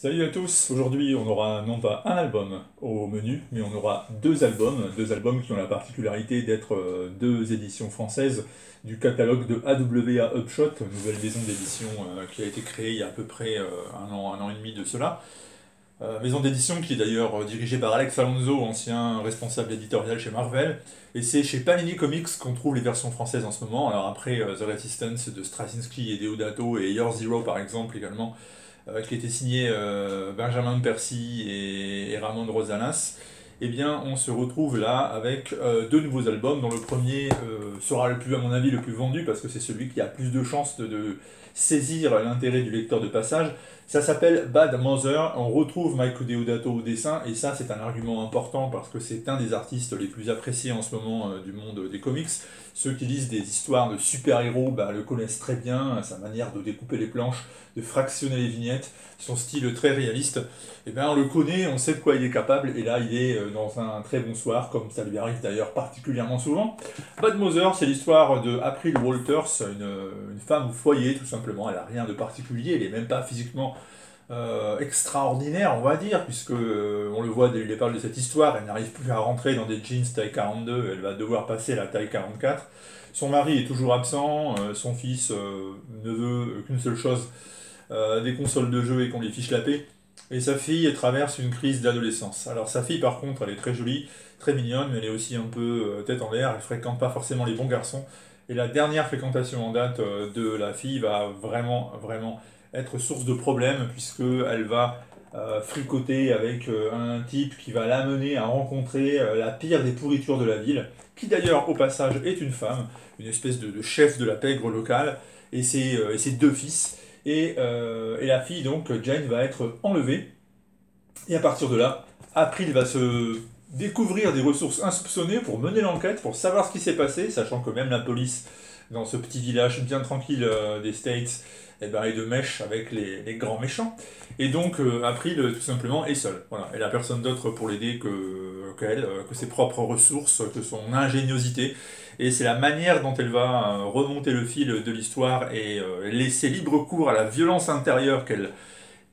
Salut à tous, aujourd'hui on aura non pas un album au menu, mais on aura deux albums qui ont la particularité d'être deux éditions françaises du catalogue de AWA Upshot, nouvelle maison d'édition qui a été créée il y a à peu près un an et demi de cela. Maison d'édition qui est d'ailleurs dirigée par Alex Alonso, ancien responsable éditorial chez Marvel, et c'est chez Panini Comics qu'on trouve les versions françaises en ce moment. Alors après The Resistance de Straczynski et Deodato et Year Zero par exemple également, qui était signé Benjamin Percy et Ramon Rosanas, eh bien on se retrouve là avec deux nouveaux albums, dont le premier sera le plus, à mon avis, le plus vendu, parce que c'est celui qui a plus de chances de saisir l'intérêt du lecteur de passage. Ça s'appelle Bad Mother, on retrouve Mike Deodato au dessin, et ça c'est un argument important parce que c'est un des artistes les plus appréciés en ce moment du monde des comics. Ceux qui lisent des histoires de super-héros le connaissent très bien, sa manière de découper les planches, de fractionner les vignettes, son style très réaliste. Et bien on le connaît, on sait de quoi il est capable, et là il est dans un très bon soir, comme ça lui arrive d'ailleurs particulièrement souvent. Bad Mother, c'est l'histoire de April Walters, une femme au foyer tout simplement, elle n'a rien de particulier, elle n'est même pas physiquement extraordinaire, on va dire, puisque on le voit dès le départ de cette histoire, elle n'arrive plus à rentrer dans des jeans taille 42, elle va devoir passer la taille 44. Son mari est toujours absent, son fils ne veut qu'une seule chose, des consoles de jeux et qu'on lui fiche la paix. Et sa fille traverse une crise d'adolescence. Alors sa fille par contre, elle est très jolie, très mignonne, mais elle est aussi un peu tête en l'air, elle fréquente pas forcément les bons garçons. Et la dernière fréquentation en date de la fille va vraiment être source de problèmes, puisqu'elle va fricoter avec un type qui va l'amener à rencontrer la pire des pourritures de la ville, qui d'ailleurs au passage est une femme, une espèce de chef de la pègre locale, et ses deux fils. Et la fille, donc, Jane, va être enlevée. Et à partir de là, April va se découvrir des ressources insoupçonnées pour mener l'enquête, pour savoir ce qui s'est passé, sachant que même la police, dans ce petit village bien tranquille des States, eh ben, est de mèche avec les grands méchants. Et donc, April, tout simplement, est seule. Voilà. Elle n'a personne d'autre pour l'aider qu'elle, que ses propres ressources, que son ingéniosité. Et c'est la manière dont elle va remonter le fil de l'histoire et laisser libre cours à la violence intérieure qu'elle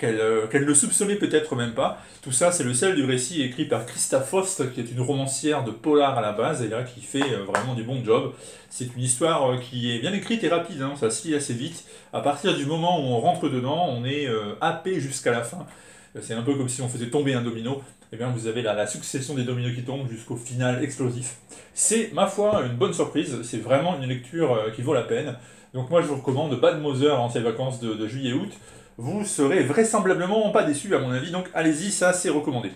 ne soupçonnait peut-être même pas. Tout ça, c'est le sel du récit écrit par Krista Frost, qui est une romancière de polar à la base, et là qui fait vraiment du bon job. C'est une histoire qui est bien écrite et rapide, hein, ça se lit assez vite. À partir du moment où on rentre dedans, on est happé jusqu'à la fin. C'est un peu comme si on faisait tomber un domino. Et bien vous avez la succession des dominos qui tombent jusqu'au final explosif. C'est, ma foi, une bonne surprise. C'est vraiment une lecture qui vaut la peine. Donc moi je vous recommande Bad Mother en ces vacances de juillet-août. Vous serez vraisemblablement pas déçus à mon avis, donc allez-y, ça c'est recommandé.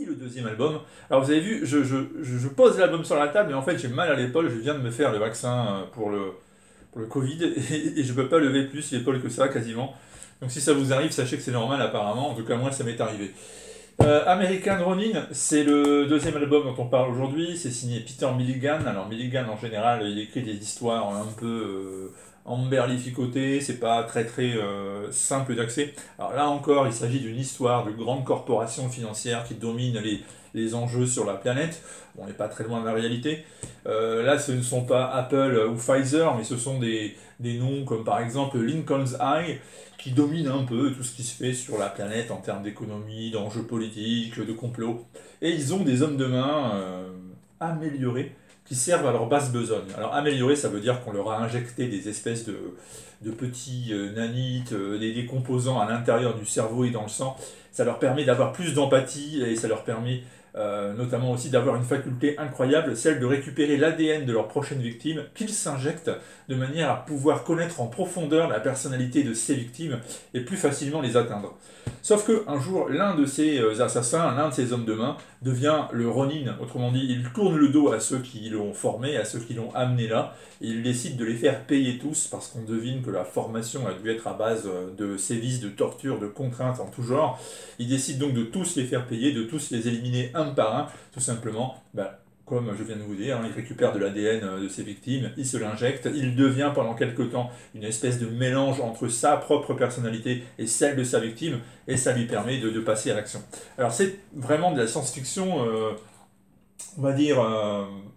Et le deuxième album, alors vous avez vu, je pose l'album sur la table, mais en fait j'ai mal à l'épaule, je viens de me faire le vaccin pour le Covid, et je peux pas lever plus l'épaule que ça quasiment. Donc si ça vous arrive, sachez que c'est normal apparemment, en tout cas moi ça m'est arrivé. American Ronin, c'est le deuxième album dont on parle aujourd'hui, c'est signé Peter Milligan. Alors Milligan en général, il écrit des histoires un peu emberlificotées, c'est pas très simple d'accès. Alors là encore, il s'agit d'une histoire de grandes corporations financières qui dominent les enjeux sur la planète. Bon, on n'est pas très loin de la réalité. Là, ce ne sont pas Apple ou Pfizer, mais ce sont des noms comme par exemple Lincoln's Eye, qui domine un peu tout ce qui se fait sur la planète en termes d'économie, d'enjeux politiques, de complots. Et ils ont des hommes de main améliorés qui servent à leur basse besogne. Alors améliorés, ça veut dire qu'on leur a injecté des espèces de petits nanites, des composants à l'intérieur du cerveau et dans le sang. Ça leur permet d'avoir plus d'empathie et ça leur permet notamment aussi d'avoir une faculté incroyable, celle de récupérer l'ADN de leur prochaine victime, qu'ils s'injectent de manière à pouvoir connaître en profondeur la personnalité de ces victimes et plus facilement les atteindre. Sauf que un jour, l'un de ces assassins, l'un de ces hommes de main, devient le Ronin, autrement dit, il tourne le dos à ceux qui l'ont formé, à ceux qui l'ont amené là, et il décide de les faire payer tous, parce qu'on devine que la formation a dû être à base de sévices, de tortures, de contraintes en tout genre. Il décide donc de tous les faire payer, de tous les éliminer un par un, tout simplement, comme je viens de vous dire, il récupère de l'ADN de ses victimes, il se l'injecte, il devient pendant quelque temps une espèce de mélange entre sa propre personnalité et celle de sa victime, et ça lui permet de passer à l'action. Alors c'est vraiment de la science-fiction on va dire,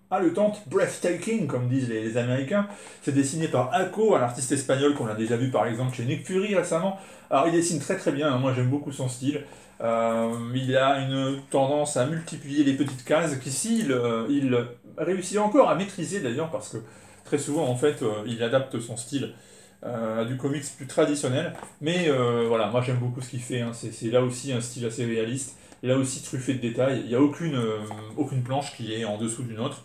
haletante, breathtaking, comme disent les Américains. C'est dessiné par Ako, un artiste espagnol qu'on a déjà vu par exemple chez Nick Fury récemment. Alors il dessine très très bien, hein, moi j'aime beaucoup son style. Il a une tendance à multiplier les petites cases qu'ici il réussit encore à maîtriser d'ailleurs parce que très souvent en fait il adapte son style à du comics plus traditionnel. Mais voilà, moi j'aime beaucoup ce qu'il fait, hein. C'est là aussi un style assez réaliste. Et là aussi truffé de détails. Il n'y a aucune planche qui est en dessous d'une autre.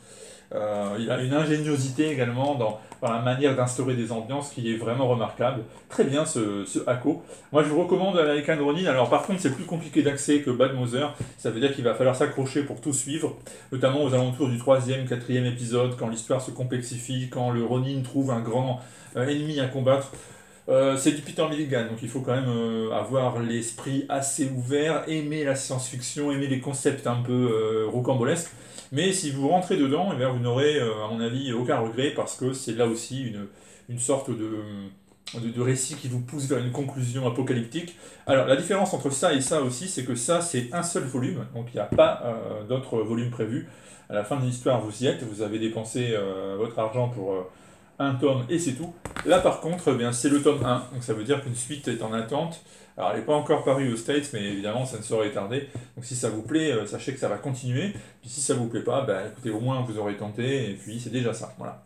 Il a une ingéniosité également dans la manière d'instaurer des ambiances qui est vraiment remarquable. Très bien ce Hako. Moi je vous recommande American Ronin. Alors par contre c'est plus compliqué d'accès que Bad Mother. Ça veut dire qu'il va falloir s'accrocher pour tout suivre. Notamment aux alentours du troisième, quatrième épisode, quand l'histoire se complexifie, quand le Ronin trouve un grand ennemi à combattre. C'est du Peter Milligan, donc il faut quand même avoir l'esprit assez ouvert, aimer la science-fiction, aimer les concepts un peu rocambolesques. Mais si vous rentrez dedans, eh bien, vous n'aurez, à mon avis, aucun regret parce que c'est là aussi une sorte de récit qui vous pousse vers une conclusion apocalyptique. Alors, la différence entre ça et ça aussi, c'est que ça, c'est un seul volume, donc il n'y a pas d'autres volumes prévus. À la fin de l'histoire, vous y êtes, vous avez dépensé votre argent pour un tome et c'est tout. Là, par contre, eh bien, c'est le tome 1, donc ça veut dire qu'une suite est en attente. Alors, elle n'est pas encore parue aux States, mais évidemment, ça ne saurait tarder. Donc, si ça vous plaît, sachez que ça va continuer. Puis, si ça vous plaît pas, bah, écoutez, au moins, vous aurez tenté, et puis, c'est déjà ça. Voilà.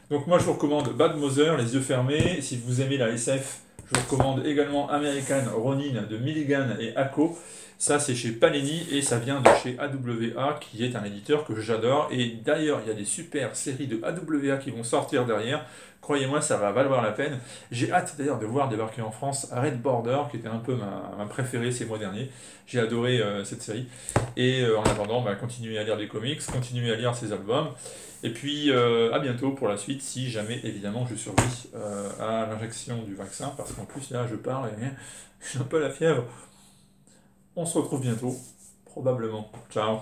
Donc, moi, je vous recommande Bad Mother, les yeux fermés. Si vous aimez la SF, je vous recommande également American Ronin de Milligan et Ako. Ça, c'est chez Panini et ça vient de chez AWA, qui est un éditeur que j'adore. Et d'ailleurs, il y a des super séries de AWA qui vont sortir derrière. Croyez-moi, ça va valoir la peine. J'ai hâte d'ailleurs de voir débarquer en France Red Border, qui était un peu ma préférée ces mois derniers. J'ai adoré cette série. Et en attendant, bah, continuez à lire des comics, continuez à lire ces albums. Et puis à bientôt pour la suite, si jamais évidemment je survis à l'injection du vaccin, parce qu'en plus là je parle et j'ai un peu la fièvre. On se retrouve bientôt, probablement. Ciao.